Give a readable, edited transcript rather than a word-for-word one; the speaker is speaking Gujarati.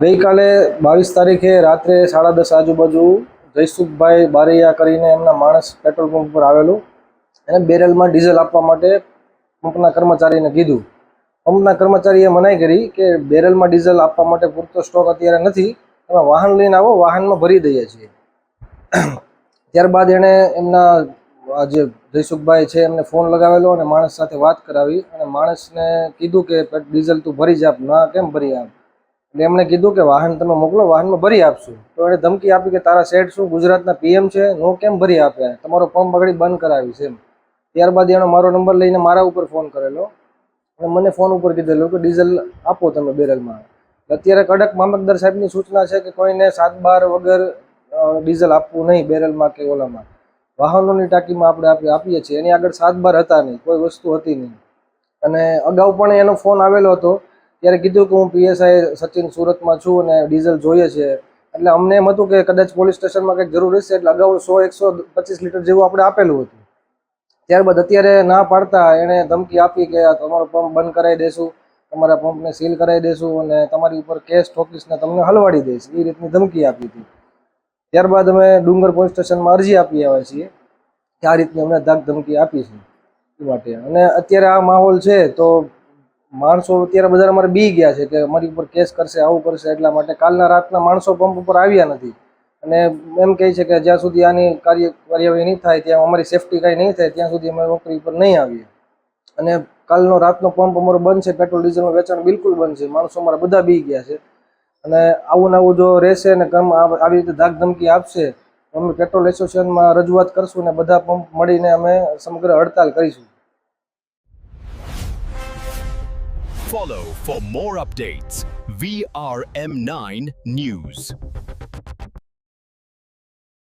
ગઈકાલે 22 તારીખે રાત્રે 10:30 આજુબાજુ જયસુખભાઈ બારૈયા કરીને એમના માણસ પેટ્રોલ પંપ પર આવેલું. એને બેરલમાં ડીઝલ આપવા માટે પંપના કર્મચારીને કીધું. પંપના કર્મચારીએ મનાઈ કરી કે બેરલમાં ડીઝલ આપવા માટે પૂરતો સ્ટોક અત્યારે નથી, તમે વાહન લઈને આવો, વાહનમાં ભરી દઈએ છીએ. ત્યારબાદ એણે એમના જે જયસુખભાઈ છે એમને ફોન લગાવેલો અને માણસ સાથે વાત કરાવી અને માણસને કીધું કે ડીઝલ તું ભરી જ આપ. ના, કેમ ભરી આપ? એટલે એમણે કીધું કે વાહન તમે મોકલો, વાહનમાં ભરી આપશું. તો એણે ધમકી આપી કે તારા શેઠ શું ગુજરાતના પીએમ છે, નો કેમ ભરી આપ્યા, તમારો પંપ આગળ બંધ કરાવીશ એમ. ત્યારબાદ એણે મારો નંબર લઈને મારા ઉપર ફોન કરેલો અને મને ફોન ઉપર કીધેલું કે ડીઝલ આપો તમે બેરલમાં. અત્યારે કડક મામલતદાર સાહેબની સૂચના છે કે કોઈને 7-12 વગર ડીઝલ આપવું નહીં બેરલમાં કે ઓલામાં. વાહનોની ટાંકીમાં આપણે આપીએ છીએ, એની આગળ 7-12 હતા નહીં, કોઈ વસ્તુ હતી નહીં. અને અગાઉ પણ એનો ફોન આવેલો હતો, ત્યારે કીધું કે હું પીએસઆઈ સચિન સુરતમાં છું અને ડીઝલ જોઈએ છે. એટલે અમને એમ હતું કે કદાચ પોલીસ સ્ટેશનમાં કંઈક જરૂર હશે, એટલે અગાઉ 100-125 લીટર જેવું આપણે આપેલું હતું. ત્યારબાદ અત્યારે ના પાડતા એણે ધમકી આપી કે તમારો પંપ બંધ કરાવી દેશું, તમારા પંપને સીલ કરાવી દેશું અને તમારી ઉપર કેસ ઠોકીશ ને તમને હલવાડી દઈશ, એ રીતની ધમકી આપી હતી. ત્યારબાદ અમે ડુંગર પોલીસ સ્ટેશનમાં અરજી આપી આવ્યા છીએ કે આ રીતની અમને ધાક ધમકી આપી છે એ માટે. અને અત્યારે આ માહોલ છે તો માણસો અત્યારે બધા અમારે બી ગયા છે કે અમારી ઉપર કેસ કરશે, આવું કરશે. એટલા માટે કાલના રાતના માણસો પંપ ઉપર આવ્યા નથી અને એમ કહે છે કે જ્યાં સુધી આની કાર્યવાહી નહીં થાય, ત્યાં અમારી સેફટી કાંઈ નહીં થાય, ત્યાં સુધી અમે નોકરી પર નહીં આવીએ. અને કાલનો રાતનો પંપ અમારો બંધ છે, પેટ્રોલ ડીઝલનું વેચાણ બિલકુલ બંધ છે. માણસો અમારા બધા બી ગયા છે અને આવું ને આવું જો રહેશે ને આવી રીતે ધાક ધમકી આપશે તો અમે પેટ્રોલ એસોસિએશનમાં રજૂઆત કરશું ને બધા પંપ મળીને અમે સમગ્ર હડતાલ કરીશું. Follow for more updates. VRM9 News.